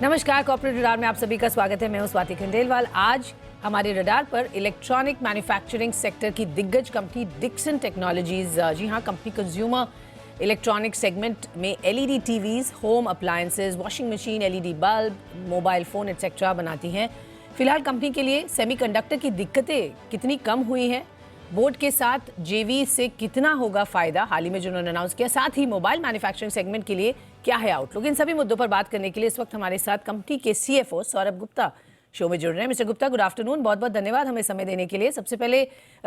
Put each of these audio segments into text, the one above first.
नमस्कार, corporate radar में आप सभी का स्वागत है। मैं हूं स्वाति खंडेलवाल। आज हमारे रडार पर इलेक्ट्रॉनिक मैन्युफैक्चरिंग सेक्टर की दिग्गज कंपनी डिक्सन टेक्नोलॉजीज, जी हां, कंपनी कंज्यूमर इलेक्ट्रॉनिक सेगमेंट में LED TVs, home appliances, washing machine, LED bulb, mobile phone etcetera बनाती हैं। फिलहाल कंपनी के लिए सेमीकंडक्टर की दिक्कतें कितनी कम हुई हैं, बोर्ड के साथ जेवी से कितना होगा फायदा, हाल ही में जो उन्होंने अनाउंस किया, साथ ही मोबाइल मैन्युफैक्चरिंग सेगमेंट के लिए क्या है आउटलुक, इन सभी मुद्दों पर बात करने के लिए इस वक्त हमारे साथ कंपनी के सीएफओ सौरभ गुप्ता शो में जुड़ रहे हैं। मिस्टर गुप्ता, गुड आफ्टरनून, बहुत बहुत धन्यवाद हमें समय देने के लिए। सबसे पहले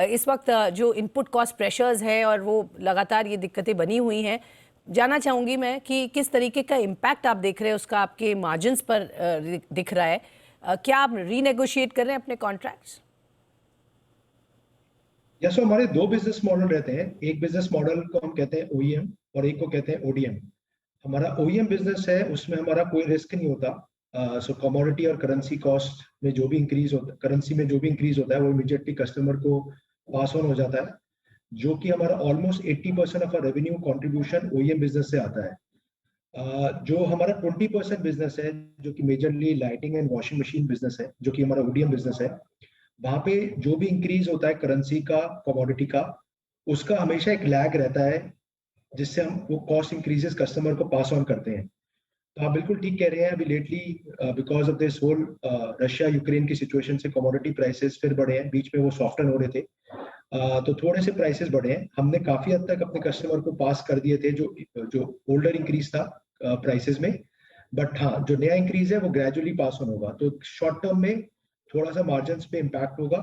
इस वक्त जो इनपुट कॉस्ट प्रेशर्स है और वो लगातार ये दिक्कतें बनी हुई हैं, जानना चाहूँगी मैं कि किस तरीके का इम्पैक्ट आप देख रहे हैं, उसका आपके मार्जिन्स पर दिख रहा है। क्या आप रीनेगोशिएट कर रहे हैं अपने कॉन्ट्रैक्ट्स? या सो हमारे दो बिजनेस मॉडल रहते हैं। एक बिजनेस मॉडल को हम कहते हैं ओईएम और एक को कहते हैं ओडीएम। हमारा ओईएम बिजनेस है, उसमें हमारा कोई रिस्क नहीं होता। सो कमोडिटी और करेंसी कॉस्ट में जो भी इंक्रीज होता है, करेंसी में जो भी इंक्रीज होता है, वो इमीडिएटली कस्टमर को पास ऑन हो जाता है, जो कि हमारा almost 80% of revenue contribution OEM business से आता है। जो हमारा 20% बिजनेस है, जो कि majorly lighting and washing machine business है, जो कि हमारा ओडीएम बिजनेस है, वहां पे जो भी इंक्रीज होता है करेंसी का, कमोडिटी का, उसका हमेशा एक लैग रहता है, जिससे हम वो कॉस्ट इंक्रीजेस कस्टमर को पास ऑन करते हैं। तो आप बिल्कुल ठीक कह रहे हैं। अभी lately because of this whole Russia Ukraine की सिचुएशन से कमोडिटी प्राइसेस फिर बढ़े हैं। बीच में वो सॉफ्टन हो रहे थे, तो थोड़े से प्राइसेस बढ़े हैं। हमने काफी हद तक अपने कस्टमर को पास कर दिए थे जो ओल्डर इंक्रीज था प्राइसेस में। बट हाँ, जो नया इंक्रीज है वो ग्रेजुअली पास ऑन होगा, तो शॉर्ट टर्म में थोड़ा सा मार्जिन पे इम्पैक्ट होगा,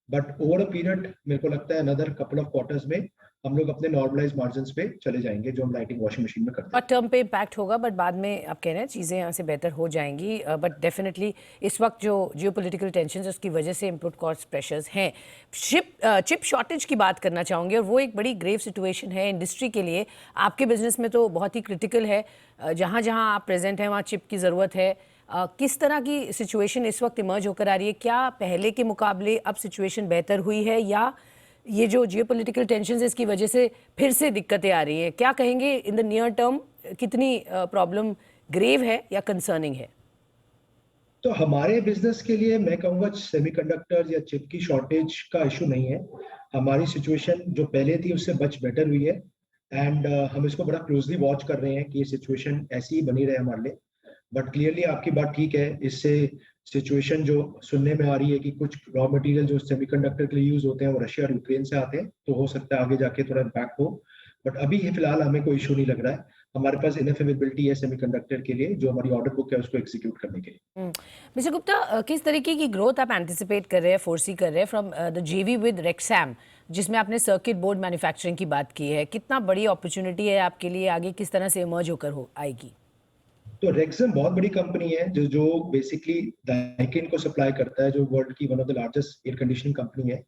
बट ओवर अ पीरियड मेरे को लगता है अनदर कपल ऑफ क्वार्टर्स में हम लोग अपने नॉर्मलाइज मार्जिन पे चले जाएंगे, जो हम लाइटिंग वॉशिंग मशीन में करते और हैं। टर्म पे इम्पैक्ट होगा, बट बाद में आप कह रहे हैं चीज़ें यहाँ से बेहतर हो जाएंगी। बट डेफिनेटली इस वक्त जो जियोपॉलिटिकल टेंशन उसकी वजह से इनपुट कॉस्ट प्रेशर्स हैं। चिप शॉर्टेज की बात करना चाहूँगी, और वो एक बड़ी ग्रेव सिचुएशन है इंडस्ट्री के लिए। आपके बिजनेस में तो बहुत ही क्रिटिकल है, जहाँ जहाँ आप प्रेजेंट हैं वहाँ चिप की ज़रूरत है। किस तरह की सिचुएशन इस वक्त इमर्ज होकर आ रही है? क्या पहले के मुकाबले अब सिचुएशन बेहतर हुई है, या ये जो जियोपॉलिटिकल टेंशंस इसकी वजह से फिर से दिक्कतें आ रही हैं? क्या कहेंगे इन द नियर टर्म, कितनी प्रॉब्लम ग्रेव है या कंसर्निंग है? तो हमारे बिजनेस के लिए मैं कहूँगा सेमीकंडक्टर्स या चिप की शॉर्टेज का इशू नहीं है। हमारी सिचुएशन जो पहले थी उससे मच बेटर हुई है, एंड हम इसको बड़ा क्लोजली वॉच कर रहे हैं कि ये सिचुएशन ऐसी ही बनी रहे हमारे लिए। बट क्लियरली आपकी बात ठीक है। इससे सिचुएशन जो सुनने में आ रही है कि कुछ रॉ मटेरियल जो सेमीकंडक्टर के लिए यूज होते हैं वो रशिया और यूक्रेन से आते हैं, तो हो सकता है आगे जाके थोड़ा इम्पैक्ट हो। बट अभी ये फिलहाल हमें कोई इशू नहीं लग रहा है। हमारे पास इनफ अवेलेबिलिटी है सेमीकंडक्टर के लिए, जो हमारी ऑर्डर बुक है उसको एग्जीक्यूट करने के लिए। मिस्टर गुप्ता, किस तरीके की ग्रोथ आप एंटिसिपेट कर रहे हैं, फोरसी कर रहे हैं फ्रॉम द जेवी विद रेक्सैम, जिसमें आपने सर्किट बोर्ड मैन्युफैक्चरिंग की बात की है? कितना बड़ी अपॉर्चुनिटी है आपके लिए, आगे किस तरह से इमर्ज होकर हो आएगी? तो रेक्सम बहुत बड़ी कंपनी है, जो बेसिकली डाइकिन को सप्लाई करता है, जो वर्ल्ड की one of the largest air conditioning company है।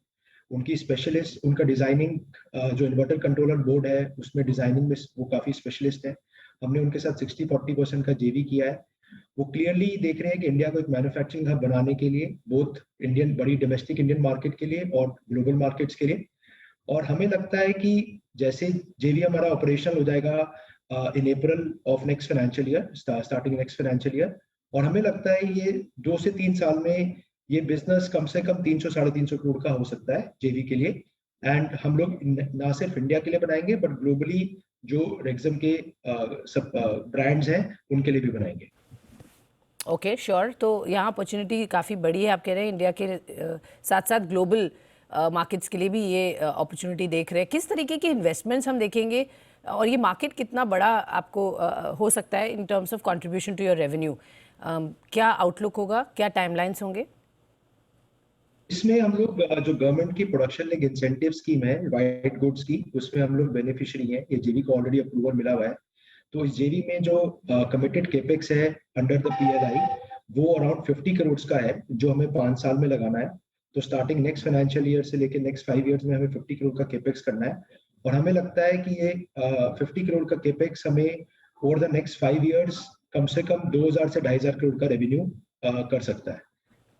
उनकी स्पेशलिस्ट, उनका डिजाइनिंग, जो इन्वर्टर कंट्रोलर बोर्ड है उसमें डिजाइनिंग में वो काफी स्पेशलिस्ट है। हमने उनके साथ 60-40% का जेवी किया है। वो क्लियरली देख रहे हैं कि इंडिया को एक मैन्युफैक्चरिंग हब बनाने के लिए, बोथ इंडियन, बड़ी डोमेस्टिक इंडियन मार्केट के लिए और ग्लोबल मार्केट्स के लिए। और हमें लगता है कि जैसे जेवी हमारा ऑपरेशनल हो जाएगा in April of next financial year, starting next financial year, और हमें लगता है ये 2 से 3 साल में ये बिजनेस कम से कम 300-350 करोड़ का हो सकता है जेवी के लिए। एंड हम लोग ना सिर्फ इंडिया के लिए बनाएंगे, बट ग्लोबली जो रेक्सम के सब ब्रांड्स हैं उनके लिए भी बनाएंगे। Okay, sure. तो यहाँ अपॉर्चुनिटी काफ़ी बड़ी है, आप कह रहे हैं इंडिया के साथ साथ ग्लोबल मार्केट्स के लिए भी ये अपॉर्चुनिटी देख रहे हैं। किस तरीके की इन्वेस्टमेंट्स हम देखेंगे, और ये मार्केट कितना बड़ा आपको हो सकता है in terms of contribution to your revenue? क्या आउटलुक होगा, क्या टाइमलाइंस होंगे? इसमें हम लोग जो गवर्नमेंट की प्रोडक्शन लिंक इंसेंटिव स्कीम है वाइट गुड्स की, उसमें हम लोग बेनिफिशियरी हैं। ये जेवी को ऑलरेडी अप्रूवल मिला हुआ है। तो इस जेवी में जो कमिटेड केपेक्स है अंडर द पीएलआई, वो अराउंड 50 करोड़ का है, जो हमें 5 साल में लगाना है। तो स्टार्टिंग नेक्स्ट फाइनेंशियल ईयर से लेकर नेक्स्ट 5 ईयर्स में हमें 50 करोड़ का केपेक्स करना है। और हमें लगता है कि ये 50 करोड़ का केपेक्स हमें ओवर द नेक्स्ट 5 ईयर्स कम से कम 2000 से 2500 करोड़ का रेवेन्यू कर सकता है,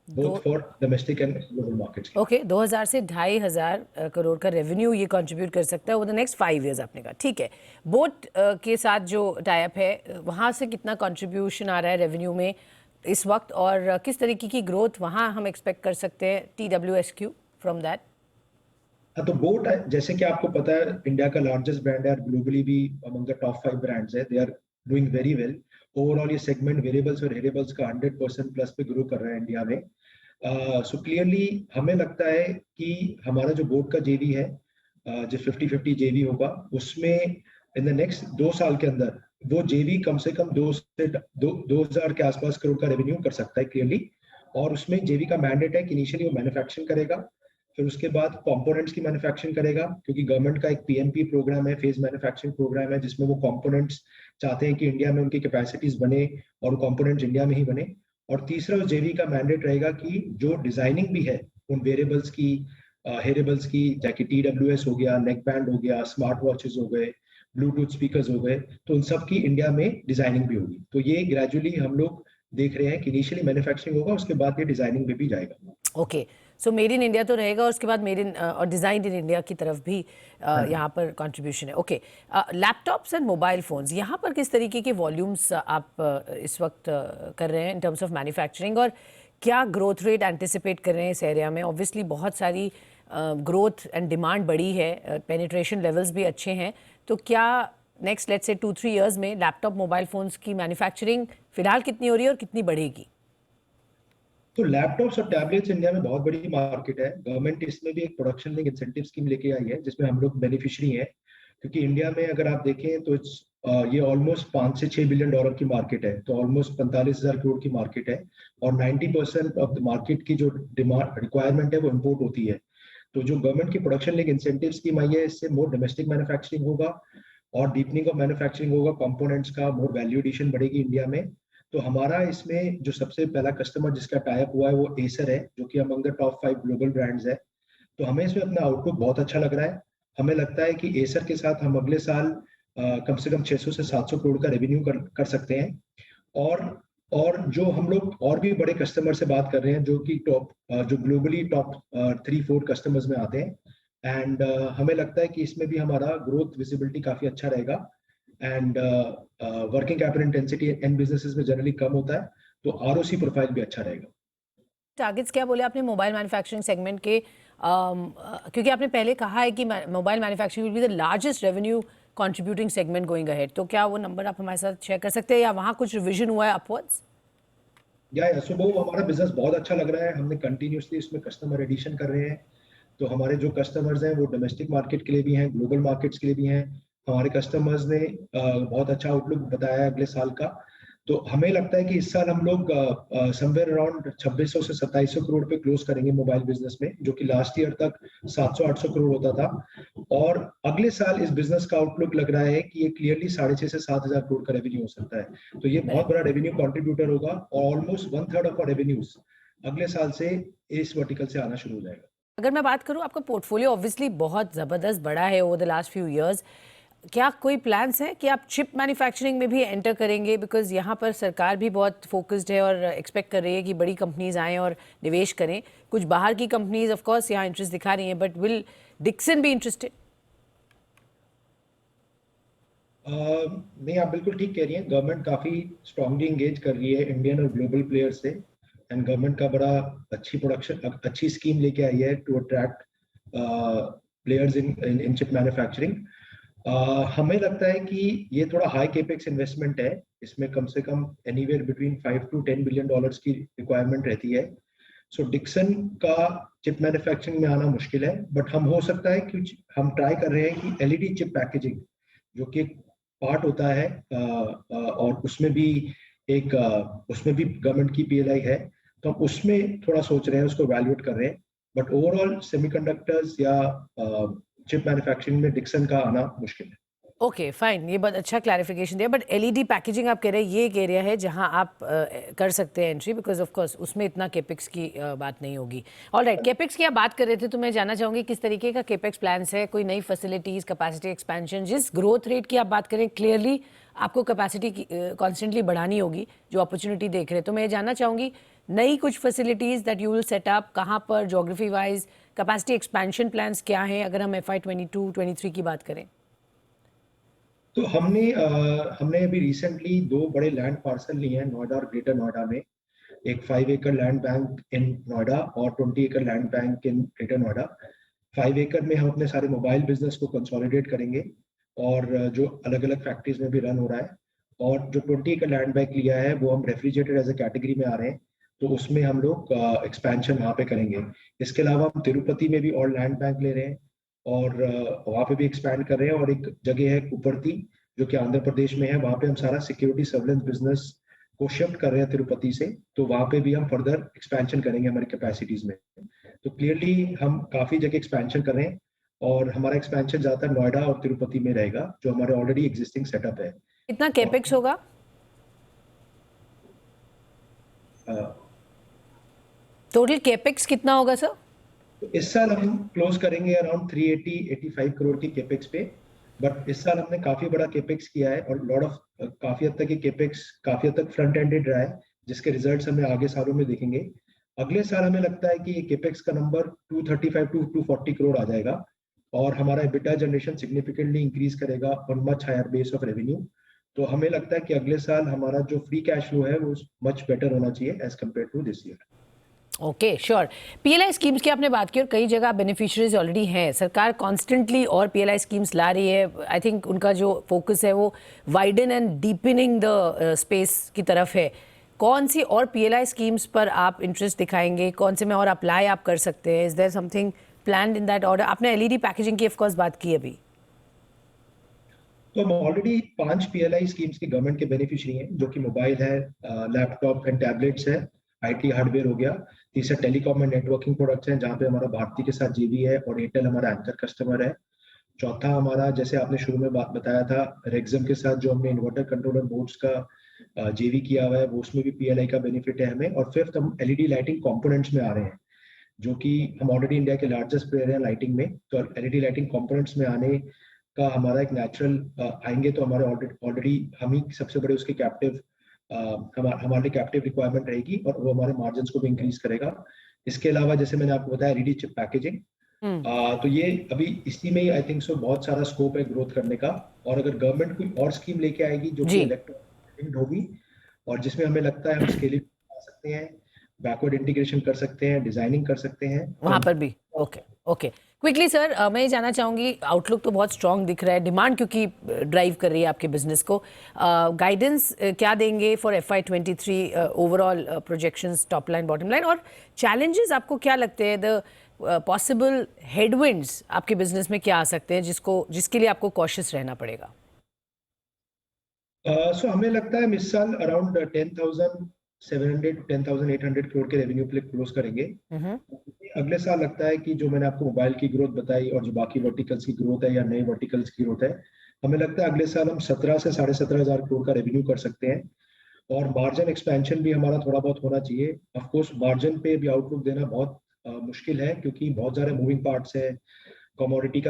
both for domestic and global markets. Okay, 2000 से 2500 करोड़ का रेवेन्यू ये कंट्रीब्यूट कर सकता है ओवर द नेक्स्ट 5 ईयर्स, आपने कहा। ठीक है, बोट के साथ जो टाइप है, वहाँ से कितना कंट्रीब्यूशन आ रहा है रेवेन्यू में? इस वक्त, और किस तरीके की ग्रोथ वहाँ हम एक्सपेक्ट कर सकते हैं TWSQ फ्रॉम दैट? हाँ, तो बोट जैसे कि आपको पता है इंडिया का लार्जेस्ट ब्रांड है और ग्लोबली भी अमंग द टॉप 5 ब्रांड्स है, they are doing very well. Overall ये सेगमेंट वेरिएबल्स और हेरेबल्स का 100% प्लस पे ग्रो कर रहा है इंडिया में। सो क्लियरली हमें लगता है कि हमारा जो बोट का जेवी है, जो 50-50 जेवी होगा, उसमें इन द नेक्स्ट 2 साल के अंदर वो जेवी कम से कम 2 हजार के आसपास करोड़ का रेवेन्यू कर सकता है क्लियरली। और उसमें जेवी का मैंडेट है कि इनिशियली वो मैन्युफैक्चरिंग करेगा, फिर उसके बाद कंपोनेंट्स की मैन्युफैक्चरिंग करेगा, क्योंकि गवर्नमेंट का एक पीएमपी प्रोग्राम है, फेज मैन्युफैक्चरिंग प्रोग्राम है, जिसमें वो कंपोनेंट्स चाहते हैं कि इंडिया में उनकी कैपेसिटीज बने और कंपोनेंट्स इंडिया में ही बने। और तीसरा उस जेवी का मैंडेट रहेगा कि जो डिजाइनिंग भी है उन वेरिएबल्स की, हेरेबल्स की, जैसे TWS हो गया, नेक बैंड हो गया, स्मार्ट वॉचेस हो गए, ब्लूटूथ स्पीकर्स हो गए, तो उन सब की इंडिया में डिजाइनिंग भी होगी। तो ये ग्रेजुअली हम लोग देख रहे हैं कि इनिशियली मैन्युफैक्चरिंग होगा, उसके बाद ये डिजाइनिंग में भी जाएगा। Okay, so made in India तो रहेगा, और उसके बाद मेड इन और डिज़ाइन इन इंडिया की तरफ भी हाँ जी। यहाँ पर कंट्रीब्यूशन है। Okay, laptops and mobile phones, यहाँ पर किस तरीके के वॉल्यूम्स आप इस वक्त कर रहे हैं इन टर्म्स ऑफ मैन्युफैक्चरिंग, और क्या ग्रोथ रेट एंटिसिपेट कर रहे हैं इस एरिया में? ऑब्वियसली बहुत सारी ग्रोथ एंड डिमांड बढ़ी है, पेनिट्रेशन लेवल्स भी अच्छे हैं, तो क्या नेक्स्ट लेट्स से 2-3 इयर्स में लैपटॉप मोबाइल फ़ोन्स की मैन्युफैक्चरिंग फ़िलहाल कितनी हो रही है और कितनी बढ़ेगी? तो लैपटॉप्स और टैबलेट्स इंडिया में बहुत बड़ी मार्केट है। गवर्नमेंट इसमें भी एक प्रोडक्शन लिंक इंसेंटिव स्कीम लेके आई है, जिसमें हम लोग बेनिफिशियरी हैं। क्योंकि इंडिया में अगर आप देखें तो ये ऑलमोस्ट 5 से 6 बिलियन डॉलर की मार्केट है, तो ऑलमोस्ट 45,000 करोड़ की मार्केट है। और 90% ऑफ द मार्केट की जो डिमांड रिक्वायरमेंट है वो इम्पोर्ट होती है। तो जो गवर्नमेंट की प्रोडक्शन लिंक इंसेंटिव स्कीम आई है, इससे मोर डोमेस्टिक मैन्युफैक्चरिंग होगा और डीपनिंग ऑफ मैन्युफैक्चरिंग होगा, कंपोनेंट्स का मोर वैल्यू एडिशन बढ़ेगी इंडिया में। तो हमारा इसमें जो सबसे पहला कस्टमर जिसका टाइप हुआ है वो एसर है, जो कि among the top 5 global brands है। तो हमें इसमें अपना आउटलुक बहुत अच्छा लग रहा है। हमें लगता है कि एसर के साथ हम अगले साल कम से कम 600 से 700 करोड़ का रेवेन्यू कर सकते हैं। और और जो हम लोग और भी बड़े कस्टमर से बात कर रहे हैं, जो कि जो ग्लोबली टॉप 3-4 कस्टमर्स में आते हैं। एंड हमें लगता है कि इसमें भी हमारा ग्रोथ विजिबिलिटी काफी अच्छा रहेगा। And working capital intensity and businesses में जनरली कम होता है, तो आरओसी प्रोफाइल भी अच्छा रहेगा। टारगेट्स क्या बोले आपने मोबाइल मैन्युफैक्चरिंग सेगमेंट के? क्योंकि आपने पहले कहा है कि mobile manufacturing will be the largest revenue contributing segment going ahead, तो क्या वो नंबर आप हमारे साथ शेयर कर सकते हैं, या वहाँ कुछ रिविजन हुआ है अपवर्ड्स? या सो वो हमारा बिजनेस बहुत अच्छा लग रहा है। हमने कंटिन्यूसली इसमें कस्टमर एडिशन कर रहे हैं। तो हमारे जो कस्टमर्स हैं वो डोमेस्टिक मार्केट के लिए भी हैं, ग्लोबल मार्केट्स के लिए भी हैं। हमारे कस्टमर्स ने बहुत अच्छा आउटलुक बताया है अगले साल का। तो हमें लगता है कि इस साल हम लोग समवेयर अराउंड 2600 से 2700 करोड़ पे क्लोज करेंगे मोबाइल बिजनेस में, जो कि लास्ट ईयर तक 700-800 करोड़ होता था। और अगले साल इस बिजनेस का आउटलुक लग रहा है कि ये क्लियरली 6,500 से 7,000 करोड़ का रेवेन्यू हो सकता है। तो ये बहुत बड़ा रेवेन्यू कंट्रीब्यूटर होगा और ऑलमोस्ट 1/3 ऑफ रेवेन्यूज अगले साल से इस वर्टिकल से आना शुरू हो जाएगा। अगर मैं बात करूँ, आपका पोर्टफोलियो ऑब्वियसली बहुत ज़बरदस्त बड़ा है over the last few years, क्या कोई प्लान्स हैं कि आप चिप मैन्युफैक्चरिंग में भी एंटर करेंगे? बिकॉज यहाँ पर सरकार भी बहुत फोकस्ड है और एक्सपेक्ट कर रही है कि बड़ी कंपनीज आएँ और निवेश करें। कुछ बाहर की कंपनीज ऑफ कोर्स यहाँ इंटरेस्ट दिखा रही हैं, but will Dixon be interested? नहीं, आप बिल्कुल ठीक कह रही हैं। गवर्नमेंट काफी स्ट्रांगली इंगेज कर रही है इंडियन और ग्लोबल प्लेयर्स से। एंड गवर्नमेंट का बड़ा अच्छी स्कीम लेके आई है to attract players in chip manufacturing. हमें लगता है कि ये थोड़ा हाई केपेक्स इन्वेस्टमेंट है। इसमें कम से कम anywhere between 5 to 10 billion dollars की रिक्वायरमेंट रहती है। सो डिक्सन का चिप मैन्युफैक्चरिंग में आना मुश्किल है, बट हम हो सकता है कि हम ट्राई कर रहे हैं कि एलईडी चिप पैकेजिंग, जो कि पार्ट होता है, और उसमें भी गवर्नमेंट की पीएलआई है, तो हम उसमें थोड़ा सोच रहे हैं, उसको वैल्यूएट कर रहे हैं। बट ओवरऑल सेमीकंडक्टर्स या चिप मैन्युफैक्चरिंग में डिक्सन का आना मुश्किल है। ओके फाइन, ये बहुत अच्छा क्लैरिफिकेशन दिया। बट एलईडी पैकेजिंग आप कह रहे हैं ये एक एरिया है जहां आप कर सकते हैं एंट्री, बिकॉज ऑफ कोर्स उसमें इतना केपेक्स की बात नहीं होगी। ऑल राइट, केपेक्स की आप बात कर रहे थे, तो मैं जानना चाहूँगी किस तरीके का केपेक्स प्लान्स है, कोई नई फैसिलिटीज़, कैपेसिटी एक्सपेंशन? जिस ग्रोथ रेट की आप बात करें, क्लियरली आपको कैपेसिटी कॉन्स्टेंटली बढ़ानी होगी जो अपॉर्चुनिटी देख रहे हैं। तो मैं जानना चाहूँगी नई कुछ facilities that you will set up, कहाँ पर, geography wise, capacity expansion plans क्या हैं अगर हम FY 22-23 की बात करें? तो हमने अभी रिसेंटली 2 बड़े लैंड पार्सल लिए हैं नोएडा और ग्रेटर नोएडा में। एक 5 एकड़ लैंड बैंक इन नोएडा और 20 एकड़ land bank in greater Noida. 5 एकड़ में हम अपने सारे मोबाइल बिजनेस को कंसोलिडेट करेंगे और जो अलग अलग फैक्ट्रीज में भी रन हो रहा है। और जो 20 एकड़ लैंड बैंक लिया है वो हम रेफ्रिजरेटेड एज ए कैटेगरी में आ रहे हैं, तो उसमें हम लोग एक्सपेंशन वहाँ पे करेंगे। इसके अलावा हम तिरुपति में भी और लैंड बैंक ले रहे हैं और वहाँ पे भी एक्सपैंड कर रहे हैं। और एक जगह है कुपरती जो कि आंध्र प्रदेश में है, वहाँ पे हम सारा सिक्योरिटी सर्वेलेंस बिजनेस को शिफ्ट कर रहे हैं तिरुपति से, तो वहाँ पे भी हम फर्दर एक्सपेंशन करेंगे हमारी कैपेसिटीज में। तो क्लियरली हम काफी जगह एक्सपेंशन कर रहे हैं और हमारा एक्सपेंशन ज्यादातर नोएडा और तिरुपति में रहेगा जो हमारे ऑलरेडी एग्जिस्टिंग सेटअप है। कितना केपेक्स होगा? टोटल केपेक्स कितना होगा सर? तो इस साल हम क्लोज करेंगे अराउंड 380-85 करोड़ की केपेक्स पे। बट इस साल हमने काफी बड़ा केपेक्स किया है और लॉट ऑफ काफी हद तक ये केपेक्स काफी हद तक फ्रंट एंडेड रहा है, जिसके रिजल्ट्स हमें आगे सालों में दिखेंगे। अगले साल हमें लगता है कि ये केपेक्स का नंबर 235 टू 240 करोड़ आ जाएगा और हमारा एबिटा जनरेशन सिग्निफिकेंटली इंक्रीज करेगा on much higher base of revenue. तो हमें लगता है कि अगले साल हमारा जो फ्री कैश फ्लो है वो मच बेटर होना चाहिए as compare to this year. Okay, sure. PLI schemes की आपने बात की और कई जगह बेनिफिशियरीज ऑलरेडी हैं। सरकार कॉन्स्टेंटली और पीएलआई स्कीम्स ला रही है। आई थिंक उनका जो फोकस है वो widen and deepening the space की तरफ है। कौन सी और पीएलआई स्कीम्स पर आप इंटरेस्ट दिखाएंगे? कौन से में और अप्लाई आप कर सकते हैं? Is there something planned in that order? आपने एलईडी पैकेजिंग की ऑफ कोर्स बात की अभी। तो हम ऑलरेडी 5 पीएलआई स्कीम्स के गवर्नमेंट के बेनिफिशियरी हैं, जो कि मोबाइल है, लैपटॉप एंड टैबलेट्स है, आईटी हार्डवेयर हो गया। तीसरा टेलीकॉम एंड नेटवर्किंग प्रोडक्ट्स हैं जहाँ पे हमारा भारती के साथ जेवी है और एयरटेल हमारा एंकर कस्टमर है। चौथा हमारा, जैसे आपने शुरू में बात बताया था, रेक्सम के साथ जो हमने इन्वर्टर कंट्रोलर बोर्ड्स का जेवी किया हुआ है, वो उसमें भी पीएलआई का बेनिफिट है हमें। और फिफ्थ, हम एलईडी लाइटिंग कंपोनेंट्स में आ रहे हैं, जो कि हम ऑलरेडी इंडिया के लार्जेस्ट प्लेयर हैं लाइटिंग में। तो एलईडी लाइटिंग कंपोनेंट्स में आने का हमारा एक नेचुरल आएंगे तो हमारे ऑलरेडी हम ही सबसे बड़े उसके कैप्टिव हमारे कैप्टिव रिक्वायरमेंट रहेगी और वो हमारे मार्जिन्स को भी इंक्रीज करेगा। इसके अलावा जैसे मैंने आपको बताया एलईडी चिप पैकेजिंग, तो ये अभी इसी में ही आई थिंक सो बहुत सारा स्कोप है ग्रोथ करने का। और अगर गवर्नमेंट कोई और स्कीम लेके आएगी जो कि इलेक्ट्रॉनिक होगी और जिसमें हमें लगता है हम स्केलिंग कर सकते हैं, बैकवर्ड इंटीग्रेशन कर सकते हैं, डिजाइनिंग कर सकते हैं, वहां पर भी। ओके ओके, क्विकली सर, मैं ये जानना चाहूंगी, आउटलुक तो बहुत स्ट्रांग दिख रहा है, डिमांड क्योंकि ड्राइव कर रही है आपके बिजनेस को। गाइडेंस क्या देंगे for FY23, overall projections, top line, bottom line, और चैलेंजेस आपको क्या लगते हैं? द पॉसिबल हेडविंड्स आपके बिजनेस में क्या आ सकते हैं जिसके लिए आपको कॉशियस रहना पड़ेगा? सो हमें लगता है हम इस साल अराउंड 10,700 10,800 करोड़ के रेवेन्यू पे क्लोज करेंगे। अगले साल लगता है कि जो मैंने आपको मोबाइल की ग्रोथ बताई और जो बाकी वर्टिकल्स की ग्रोथ है या नए वर्टिकल्स की ग्रोथ है, हमें लगता है अगले साल हम 17 से 17,500 करोड़ का रेवेन्यू कर सकते हैं। और मार्जिन एक्सपेंशन भी हमारा थोड़ा बहुत होना चाहिए। ऑफ कोर्स मार्जिन पे भी आउटलुक देना बहुत मुश्किल है क्योंकि बहुत सारे मूविंग पार्ट्स है। कमोडिटी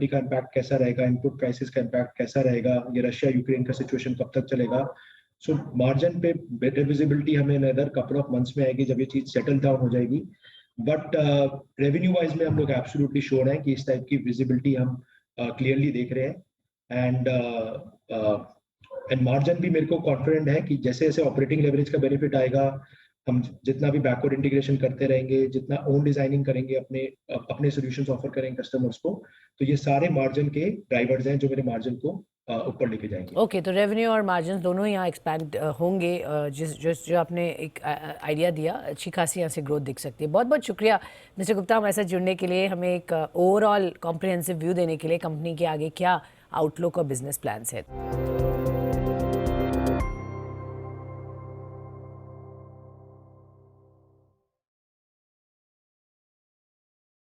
का इम्पैक्ट कैसा रहेगा, इनपुट प्राइसेस का इम्पैक्ट कैसा रहेगा, ये रशिया यूक्रेन का सिचुएशन कब तक चलेगा। सो मार्जिन पे बेटर विजिबिलिटी हमें अनदर कपल ऑफ मंथ्स में आएगी जब ये चीज सेटल डाउन हो जाएगी। बट रेवेन्यू वाइज में हम लोग एब्सोल्युटली श्योर हैं कि इस टाइप की विजिबिलिटी हम क्लियरली देख रहे हैं। एंड मार्जिन भी मेरे को कॉन्फिडेंट है कि जैसे जैसे ऑपरेटिंग लेवरेज का बेनिफिट आएगा, हम जितना भी बैकवर्ड इंटीग्रेशन करते रहेंगे, जितना ओन डिजाइनिंग करेंगे, अपने सॉल्यूशंस ऑफर करेंगे कस्टमर्स को, तो ये सारे मार्जिन के ड्राइवर्स हैं जो मेरे मार्जिन को ऊपर लेके जाएंगे। ओके, तो रेवेन्यू और मार्जिन दोनों यहाँ एक्सपैंड होंगे। जो आपने एक आइडिया दिया, अच्छी खासी यहाँ से ग्रोथ दिख सकती है। बहुत बहुत शुक्रिया मिस्टर गुप्ता हमारे साथ जुड़ने के लिए, हमें एक ओवरऑल कॉम्प्रिहेंसिव व्यू देने के लिए कंपनी के आगे क्या आउटलुक और बिजनेस प्लान्स है।